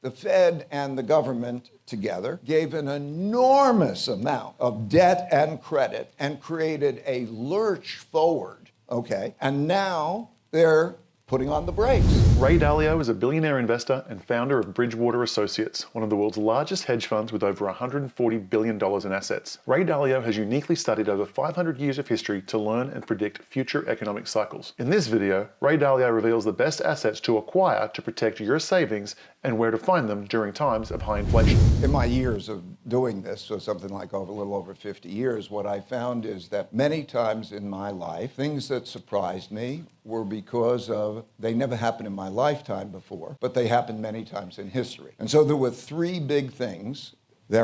The Fed and the government together gave an enormous amount of debt and credit and created a lurch forward, okay? And now they're putting on the brakes. Ray Dalio is a billionaire investor and founder of Bridgewater Associates, one of the world's largest hedge funds with over $140 billion in assets. Ray Dalio has uniquely studied over 500 years of history to learn and predict future economic cycles. In this video, Ray Dalio reveals the best assets to acquire to protect your savings and where to find them during times of high inflation. In my years of doing this, so something like a little over 50 years, what I found is that many times in my life, things that surprised me were because they never happened in my lifetime before, but they happened many times in history. And so there are three big things that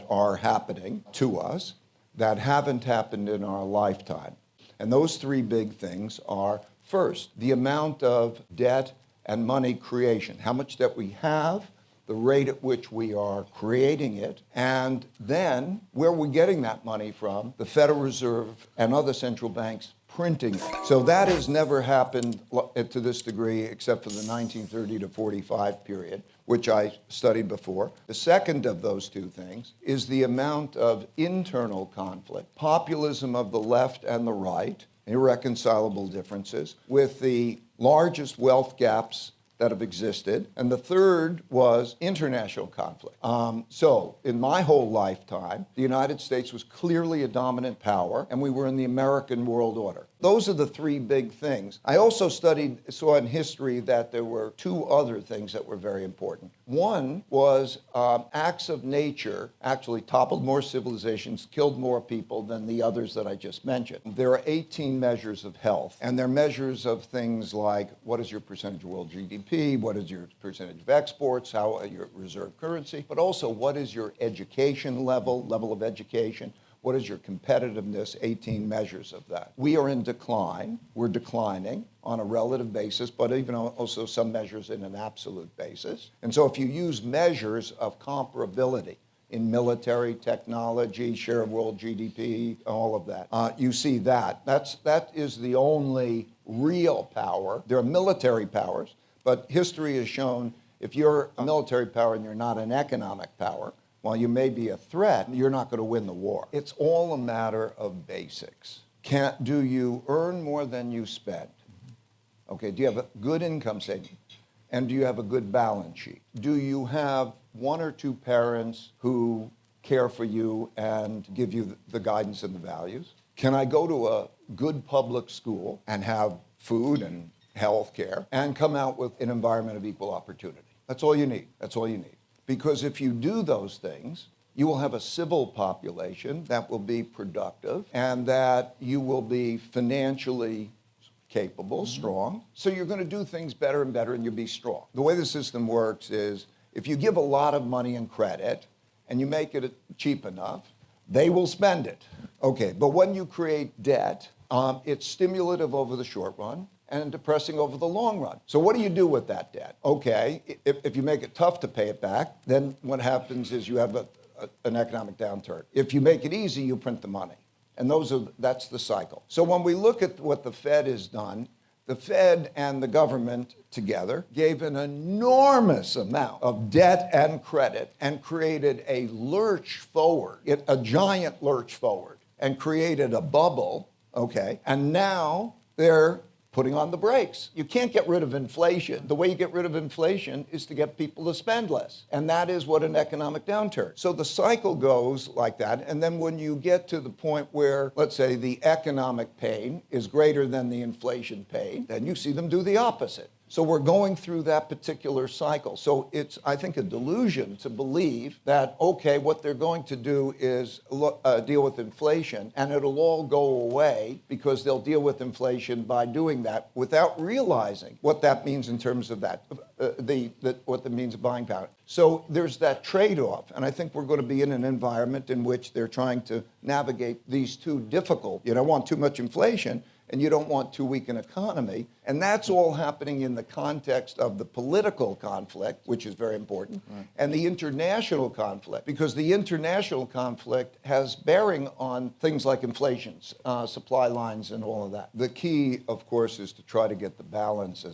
are happening to us that haven't happened in our lifetime. And those three big things are, first, the amount of debt and money creation, how much debt we have, the rate at which we are creating it, and then where we're getting that money from, the Federal Reserve and other central banks printing it. So that has never happened to this degree except for the 1930 to 45 period, which I studied before. The second of those two things is the amount of internal conflict, populism of the left and the right, irreconcilable differences, with the largest wealth gaps that have existed. And the third was international conflict. So in my whole lifetime, the United States was clearly a dominant power, and we were in the American world order. Those are the three big things. I also saw in history that there were two other things that were very important. One was acts of nature actually toppled more civilizations, killed more people than the others that I just mentioned. There are 18 measures of health, and they're measures of things like what is your percentage of world GDP, what is your percentage of exports, how your reserve currency, but also what is your education level of education, what is your competitiveness, 18 measures of that. We are in decline. We're declining on a relative basis, but even also some measures in an absolute basis. And so if you use measures of comparability in military, technology, share of world GDP, all of that, you see that. That is the only real power. There are military powers, but history has shown if you're a military power and you're not an economic power, while you may be a threat, you're not going to win the war. It's all a matter of basics. Do you earn more than you spend? Okay, do you have a good income statement? And do you have a good balance sheet? Do you have one or two parents who care for you and give you the guidance and the values? Can I go to a good public school and have food and health care and come out with an environment of equal opportunity? That's all you need. That's all you need. Because if you do those things, you will have a civil population that will be productive and that you will be financially capable, strong. So you're going to do things better and better and you'll be strong. The way the system works is if you give a lot of money and credit and you make it cheap enough, they will spend it. Okay, but when you create debt, it's stimulative over the short run and depressing over the long run. So what do you do with that debt? Okay, if you make it tough to pay it back, then what happens is you have an economic downturn. If you make it easy, you print the money. And that's the cycle. So when we look at what the Fed has done, the Fed and the government together gave an enormous amount of debt and credit and created a lurch forward, a giant lurch forward, and created a bubble, okay? And now they're putting on the brakes. You can't get rid of inflation. The way you get rid of inflation is to get people to spend less. And that is what an economic downturn. So the cycle goes like that. And then when you get to the point where, let's say, the economic pain is greater than the inflation pain, then you see them do the opposite. So we're going through that particular cycle. So it's, I think, a delusion to believe that, okay, what they're going to do is deal with inflation and it'll all go away because they'll deal with inflation by doing that without realizing what that means in terms of what that means of buying power. So there's that trade-off. And I think we're going to be in an environment in which they're trying to navigate these two difficult. You don't want too much inflation, and you don't want too weak an economy. And that's all happening in the context of the political conflict, which is very important, right, and the international conflict, because the international conflict has bearing on things like inflation, supply lines, and all of that. The key, of course, is to try to get the balance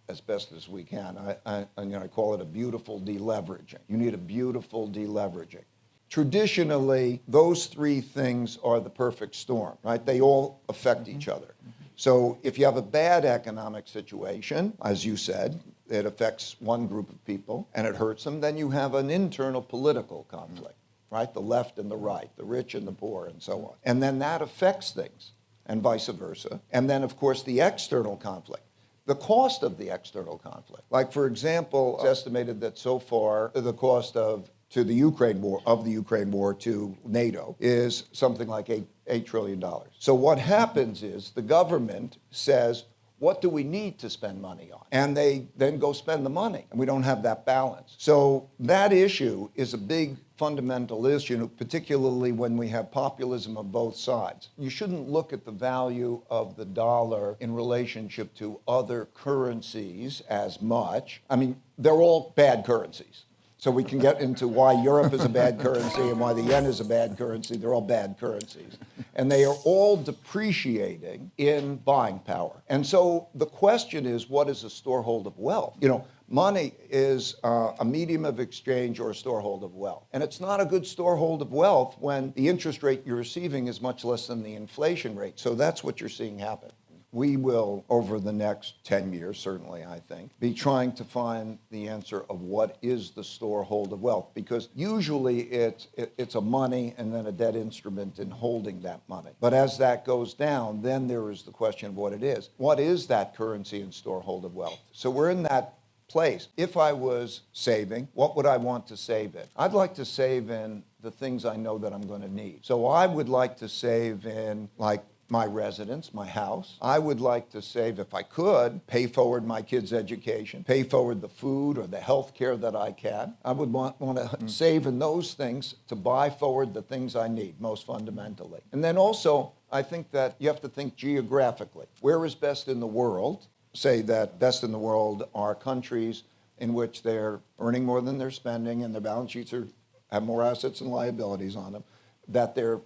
as best as we can. I call it a beautiful deleveraging. You need a beautiful deleveraging. Traditionally, those three things are the perfect storm, right? They all affect each other. So if you have a bad economic situation, as you said, it affects one group of people and it hurts them, then you have an internal political conflict, right? The left and the right, the rich and the poor, and so on. And then that affects things, and vice versa. And then, of course, the external conflict. The cost of the external conflict. Like, for example, it's estimated that so far the cost of the Ukraine war to NATO is something like $8 trillion. So what happens is the government says, what do we need to spend money on? And they then go spend the money, and we don't have that balance. So that issue is a big fundamental issue, particularly when we have populism on both sides. You shouldn't look at the value of the dollar in relationship to other currencies as much. I mean, they're all bad currencies. So we can get into why Europe is a bad currency and why the yen is a bad currency. They're all bad currencies. And they are all depreciating in buying power. And so the question is, what is a storehold of wealth? You know, money is a medium of exchange or a storehold of wealth. And it's not a good storehold of wealth when the interest rate you're receiving is much less than the inflation rate. So that's what you're seeing happen. We will, over the next 10 years, certainly, I think, be trying to find the answer of what is the storehold of wealth, because usually it's a money and then a debt instrument in holding that money. But as that goes down, then there is the question of what it is. What is that currency and storehold of wealth? So we're in that place. If I was saving, what would I want to save in? I'd like to save in the things I know that I'm going to need. So I would like to save in, like, my residence, my house. I would like to save, if I could, pay forward my kids' education, pay forward the food or the health care that I can. I would want to save in those things to buy forward the things I need, most fundamentally. And then also, I think that you have to think geographically. Where is best in the world? Say that best in the world are countries in which they're earning more than they're spending and their balance sheets have more assets and liabilities on them, that they're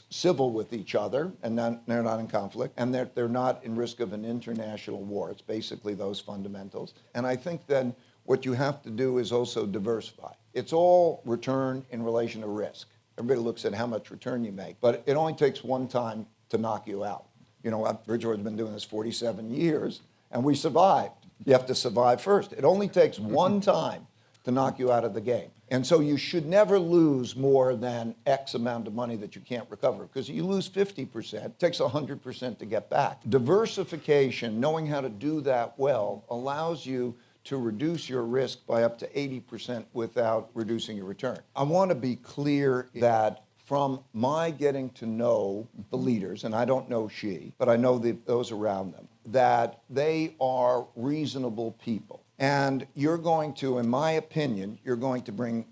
civil with each other, and they're not in conflict, and they're not in risk of an international war. It's basically those fundamentals. And I think then what you have to do is also diversify. It's all return in relation to risk. Everybody looks at how much return you make, but it only takes one time to knock you out. You know, Bridgewater's been doing this 47 years, and we survived. You have to survive first. It only takes one time to knock you out of the game. And so you should never lose more than X amount of money that you can't recover, because you lose 50%, it takes 100% to get back. Diversification, knowing how to do that well, allows you to reduce your risk by up to 80% without reducing your return. I want to be clear that from my getting to know the leaders, and I don't know Xi, but I know those around them, that they are reasonable people. And you're going to, in my opinion, you're going to bring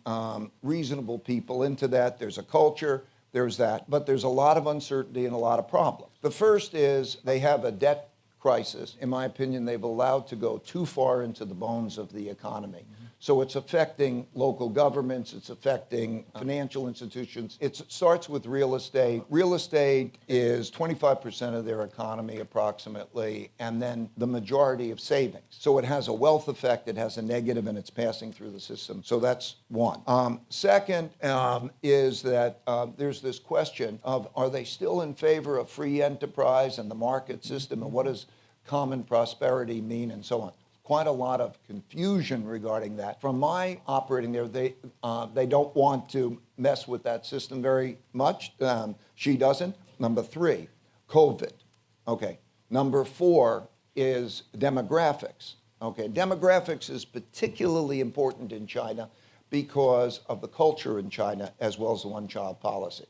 reasonable people into that. There's a culture, there's that, but there's a lot of uncertainty and a lot of problems. The first is they have a debt crisis. In my opinion, they've allowed to go too far into the bones of the economy. So it's affecting local governments, it's affecting financial institutions. It starts with real estate. Real estate is 25% of their economy approximately, and then the majority of savings. So it has a wealth effect, it has a negative, and it's passing through the system. So that's one. Second is that there's this question of, are they still in favor of free enterprise and the market system, and what does common prosperity mean, and so on? Quite a lot of confusion regarding that. From my operating there, they don't want to mess with that system very much. She doesn't. Number three, COVID. Okay. Number four is demographics. Okay. Demographics is particularly important in China because of the culture in China as well as the one-child policy.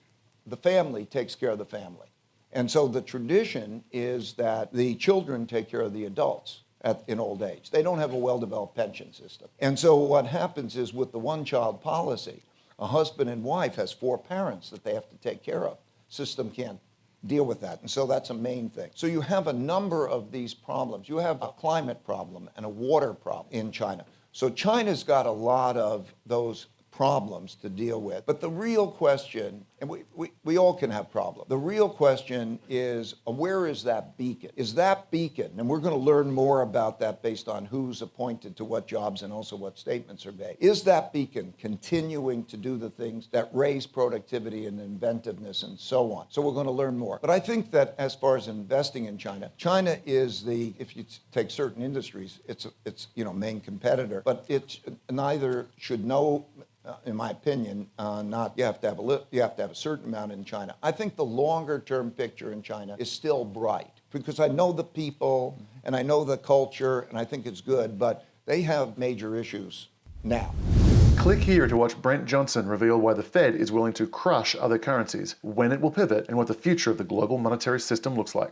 The family takes care of the family. And so the tradition is that the children take care of the adults in old age. They don't have a well-developed pension system. And so what happens is with the one-child policy, a husband and wife has 4 parents that they have to take care of. System can't deal with that. And so that's a main thing. So you have a number of these problems. You have a climate problem and a water problem in China. So China's got a lot of those problems to deal with. But the real question, and we all can have problems, the real question is, where is that beacon? Is that beacon, and we're going to learn more about that based on who's appointed to what jobs and also what statements are made. Is that beacon continuing to do the things that raise productivity and inventiveness and so on? So we're going to learn more. But I think that as far as investing in China, China is the, if you take certain industries, it's main competitor, but it neither should know, in my opinion, not you have to have a certain amount in China. I think the longer term picture in China is still bright because I know the people and I know the culture and I think it's good, but they have major issues now. Click here to watch Brent Johnson reveal why the Fed is willing to crush other currencies, when it will pivot, and what the future of the global monetary system looks like.